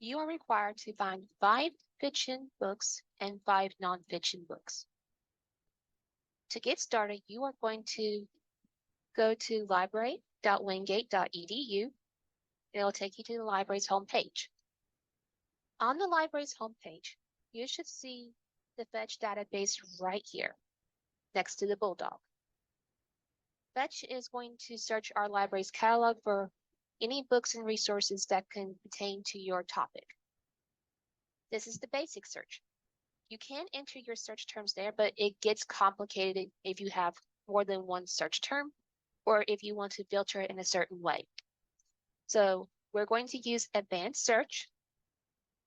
you are required to find 5 fiction books and 5 nonfiction books. To get started, you are going to go to library.wingate.edu. It'll take you to the library's homepage. On the library's homepage, you should see the Fetch database right here, next to the bulldog. Fetch is going to search our library's catalog for any books and resources that can pertain to your topic. This is the basic search. You can enter your search terms there, but it gets complicated if you have more than one search term or if you want to filter it in a certain way. So we're going to use advanced search.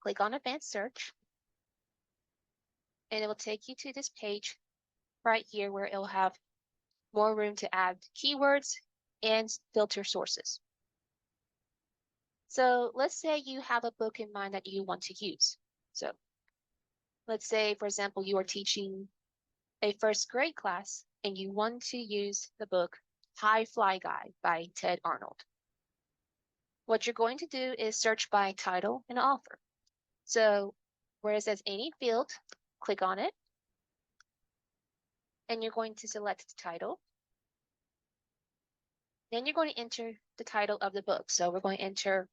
Click on advanced search, and it will take you to this page right here where it'll have more room to add keywords and filter sources. So let's say you have a book in mind that you want to use. So let's say, for example, you are teaching a first grade class and you want to use the book High Fly Guy by Ted Arnold. What you're going to do is search by title and author. So where it says any field, click on it, and you're going to select the title. Then you're going to enter the title of the book. So we're going to enter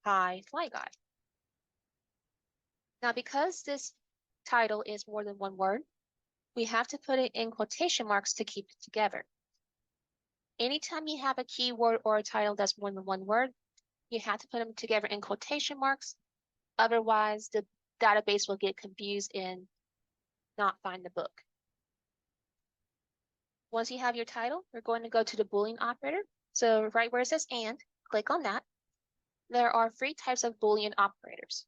High Fly Guy. Now, because this title is more than one word, we have to put it in quotation marks to keep it together. Anytime you have a keyword or a title that's more than one word, you have to put them together in quotation marks. Otherwise, the database will get confused and not find the book. Once you have your title, we're going to go to the Boolean operator. So right where it says and, click on that. There are 3 types of Boolean operators.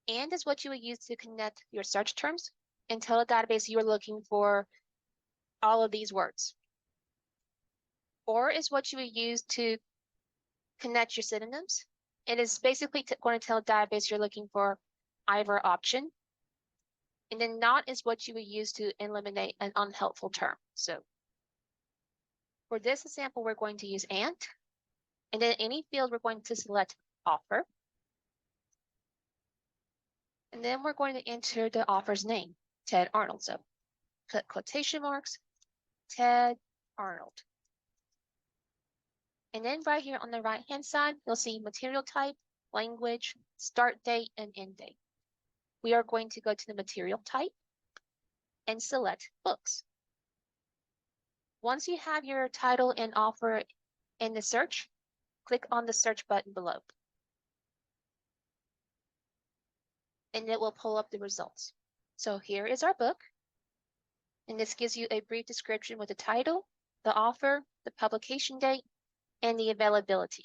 And is what you would use to connect your search terms and tell the database you're looking for all of these words. Or is what you would use to connect your synonyms. It is basically going to tell the database you're looking for either option. And then not is what you would use to eliminate an unhelpful term. So for this example, we're going to use and then any field, we're going to select author. And then we're going to enter the author's name, Ted Arnold. So put quotation marks, Ted Arnold. And then right here on the right-hand side, you'll see material type, language, start date, and end date. We are going to go to the material type and select books. Once you have your title and author in the search, click on the search button below. And it will pull up the results. So here is our book. And this gives you a brief description with the title, the author, the publication date, and the availability.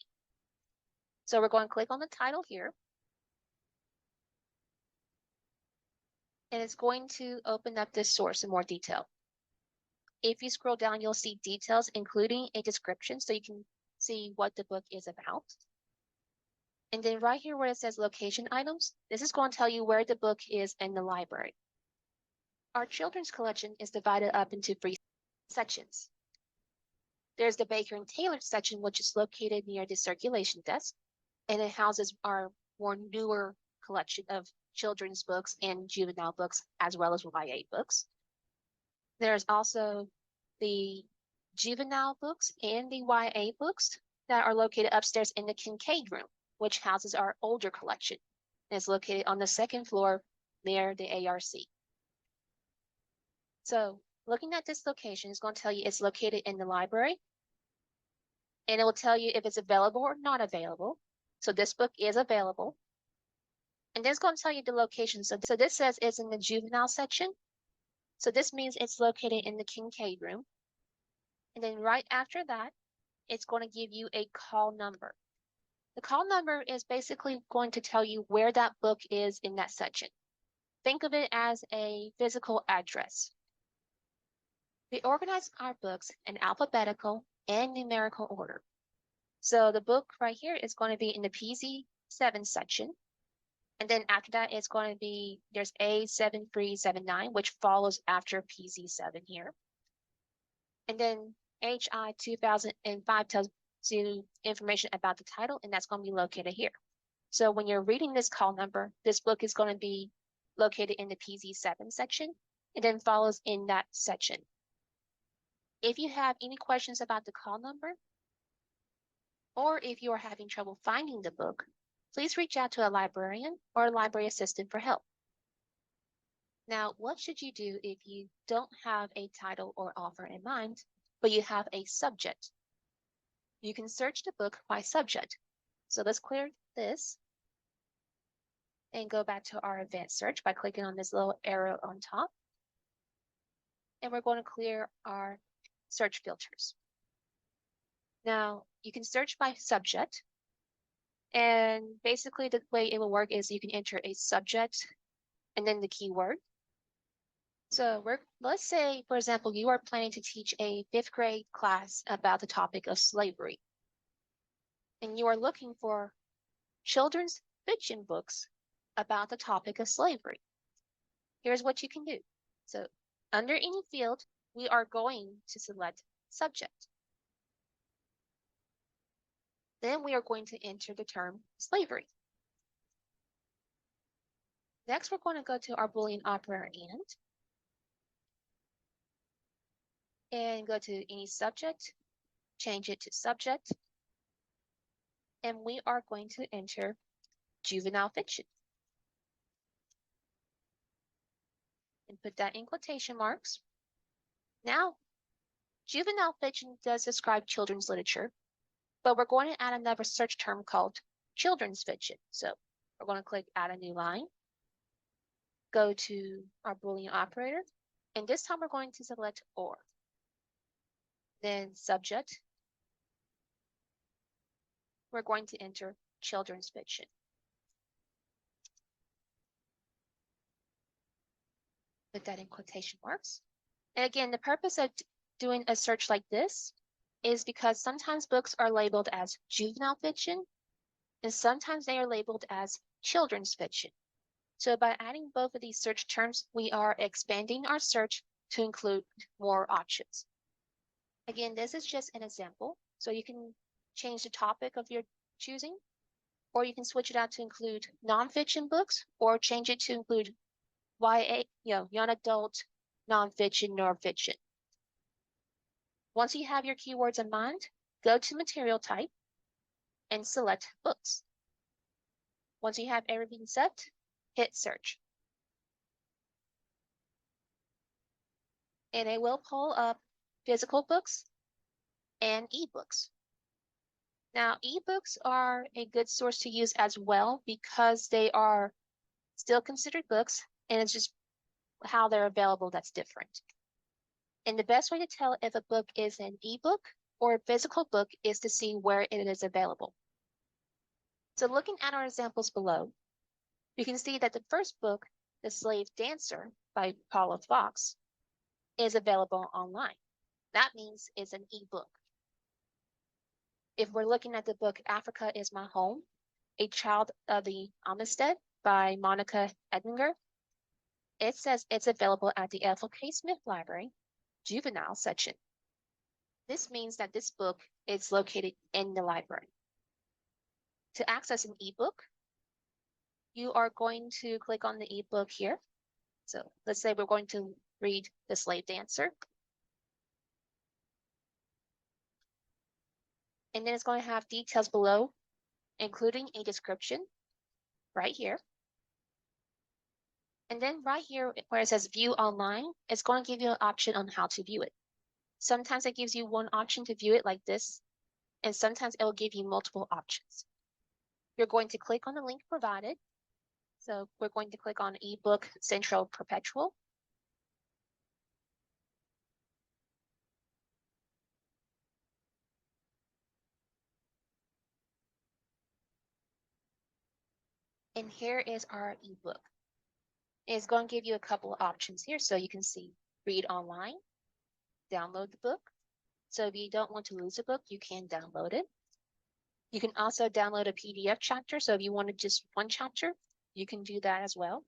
So we're going to click on the title here. And it's going to open up this source in more detail. If you scroll down, you'll see details, including a description, so you can see what the book is about. And then right here where it says location items, this is going to tell you where the book is in the library. Our children's collection is divided up into 3 sections. There's the Baker and Taylor section, which is located near the circulation desk, and it houses our more newer collection of children's books and juvenile books, as well as YA books. There's also the juvenile books and the YA books that are located upstairs in the Kincaid room, which houses our older collection. And it's located on the 2nd floor near the ARC. So looking at this location is going to tell you it's located in the library, and it will tell you if it's available or not available. So this book is available. And then it's going to tell you the location. So this says it's in the juvenile section. So this means it's located in the Kincaid room. And then right after that, it's going to give you a call number. The call number is basically going to tell you where that book is in that section. Think of it as a physical address. We organize our books in alphabetical and numerical order. So the book right here is going to be in the PZ7 section. And then after that, it's going to be, there's A7379, which follows after PZ7 here. And then HI 2005 tells you information about the title, and that's going to be located here. So when you're reading this call number, this book is going to be located in the PZ7 section and then follows in that section. If you have any questions about the call number, or if you are having trouble finding the book, please reach out to a librarian or a library assistant for help. Now, what should you do if you don't have a title or author in mind, but you have a subject? You can search the book by subject. So let's clear this and go back to our advanced search by clicking on this little arrow on top. And we're going to clear our search filters. Now, you can search by subject. And basically the way it will work is you can enter a subject and then the keyword. So let's say, for example, you are planning to teach a 5th grade class about the topic of slavery. And you are looking for children's fiction books about the topic of slavery. Here's what you can do. So under any field, we are going to select subject. Then we are going to enter the term slavery. Next, we're going to go to our Boolean operator and go to any subject, change it to subject, and we are going to enter juvenile fiction. And put that in quotation marks. Now, juvenile fiction does describe children's literature, but we're going to add another search term called children's fiction. So we're going to click add a new line, go to our Boolean operator, and this time we're going to select or. Then subject, we're going to enter children's fiction. Put that in quotation marks. And again, the purpose of doing a search like this is because sometimes books are labeled as juvenile fiction and sometimes they are labeled as children's fiction. So by adding both of these search terms, we are expanding our search to include more options. Again, this is just an example. So you can change the topic of your choosing, or you can switch it out to include nonfiction books, or change it to include YA, young adult, nonfiction, nor fiction. Once you have your keywords in mind, go to material type and select books. Once you have everything set, hit search. And it will pull up physical books and ebooks. Now, ebooks are a good source to use as well because they are still considered books, and it's just how they're available that's different. And the best way to tell if a book is an ebook or a physical book is to see where it is available. So looking at our examples below, you can see that the first book, The Slave Dancer by Paula Fox, is available online. That means it's an ebook. If we're looking at the book Africa is My Home, A Child of the Amistad by Monica Edlinger, it says it's available at the Ethel K. Smith Library, Juvenile section. This means that this book is located in the library. To access an ebook, you are going to click on the ebook here. So let's say we're going to read The Slave Dancer. And then it's going to have details below, including a description right here. And then right here where it says view online, it's going to give you an option on how to view it. Sometimes it gives you one option to view it like this, and sometimes it will give you multiple options. You're going to click on the link provided. So we're going to click on ebook Central Perpetual. And here is our ebook. It's going to give you a couple of options here. So you can see read online, download the book. So if you don't want to lose a book, you can download it. You can also download a PDF chapter. So if you wanted just one chapter, you can do that as well.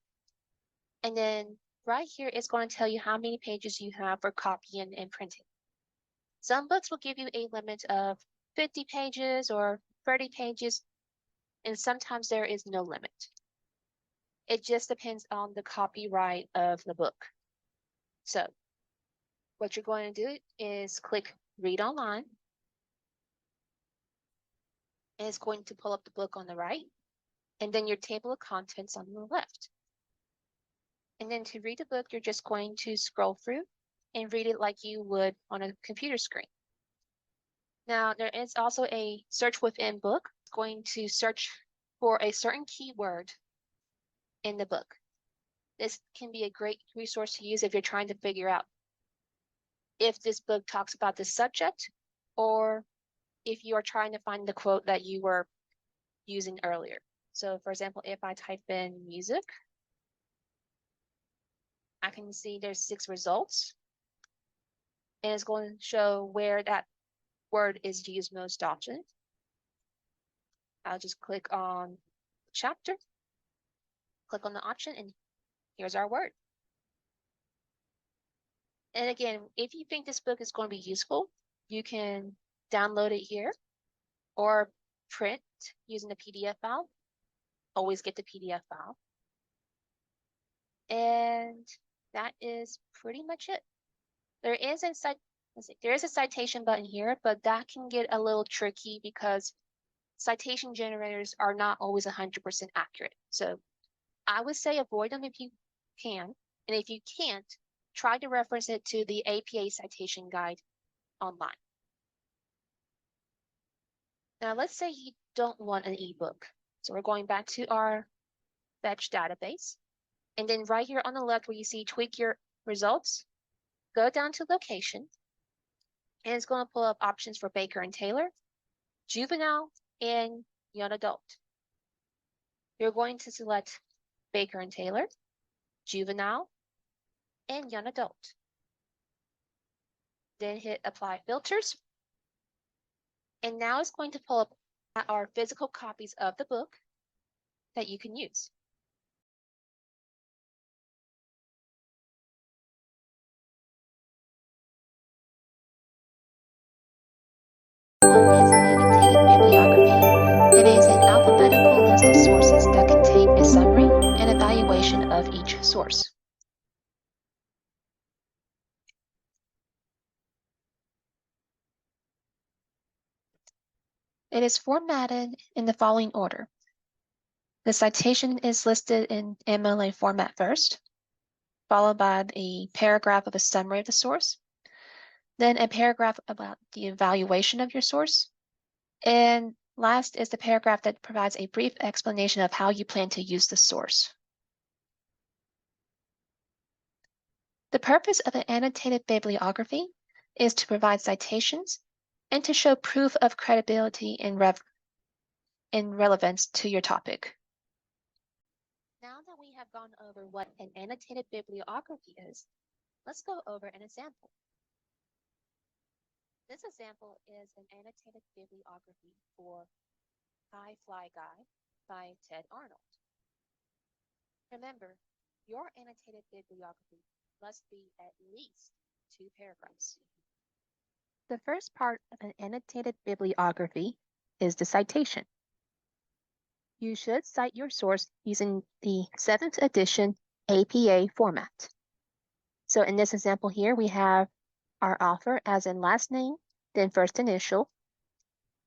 And then right here, it's going to tell you how many pages you have for copying and printing. Some books will give you a limit of 50 pages or 30 pages. and sometimes there is no limit. It just depends on the copyright of the book. So what you're going to do is click Read Online. And it's going to pull up the book on the right, and then your table of contents on the left. And then to read the book, you're just going to scroll through and read it like you would on a computer screen. Now, there is also a search within book. It's going to search for a certain keyword in the book. This can be a great resource to use if you're trying to figure out if this book talks about the subject, or if you are trying to find the quote that you were using earlier. So for example, if I type in music, I can see there's 6 results, and it's going to show where that word is used most often. I'll just click on chapter, click on the option, and here's our word. And again, if you think this book is going to be useful, you can download it here or print using the PDF file. Always get the PDF file. And that is pretty much it. There is a citation button here, but that can get a little tricky because citation generators are not always 100% accurate. So I would say avoid them if you can. And if you can't, try to reference it to the APA citation guide online. Now let's say you don't want an ebook. So we're going back to our Fetch database. And then right here on the left where you see tweak your results, go down to location. And it's going to pull up options for Baker and Taylor, juvenile, and young adult. You're going to select Baker and Taylor, juvenile, and young adult. Then hit apply filters. And now it's going to pull up our physical copies of the book that you can use. One is annotated bibliography. It is an alphabetical list of sources that contain a summary and evaluation of each source. It is formatted in the following order. The citation is listed in MLA format first, followed by a paragraph of a summary of the source, then a paragraph about the evaluation of your source, and last is the paragraph that provides a brief explanation of how you plan to use the source. The purpose of an annotated bibliography is to provide citations and to show proof of credibility and relevance to your topic. Now that we have gone over what an annotated bibliography is, let's go over an example. This example is an annotated bibliography for High Fly Guy by Ted Arnold. Remember, your annotated bibliography must be at least 2 paragraphs. The first part of an annotated bibliography is the citation. You should cite your source using the 7th edition APA format. So in this example here, we have our author as in last name, then first initial,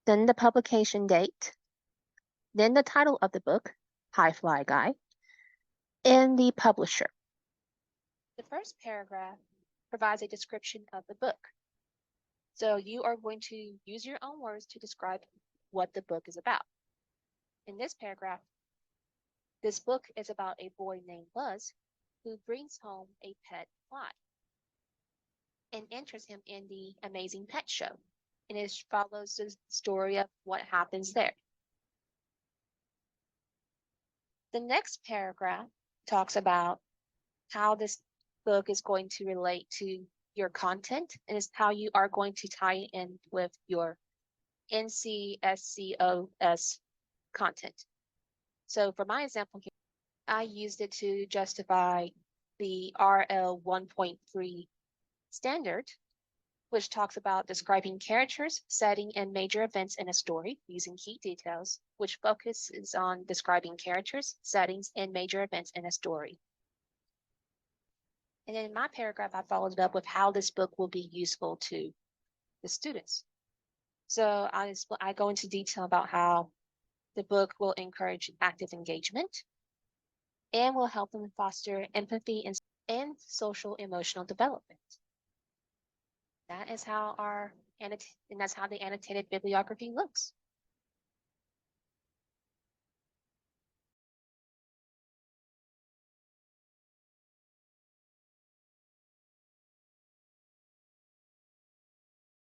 then the publication date, then the title of the book, High Fly Guy, and the publisher. The first paragraph provides a description of the book. So you are going to use your own words to describe what the book is about. In this paragraph, this book is about a boy named Buzz who brings home a pet fly and enters him in the Amazing Pet Show. And it follows the story of what happens there. The next paragraph talks about how this book is going to relate to your content, and is how you are going to tie it in with your NCSCOS content. So for my example here, I used it to justify the RL 1.3 standard which talks about describing characters, setting, and major events in a story using key details, which focuses on describing characters, settings, and major events in a story. And then in my paragraph, I followed it up with how this book will be useful to the students. So I go into detail about how the book will encourage active engagement and will help them foster empathy and social emotional development. That is how and that's how the annotated bibliography looks.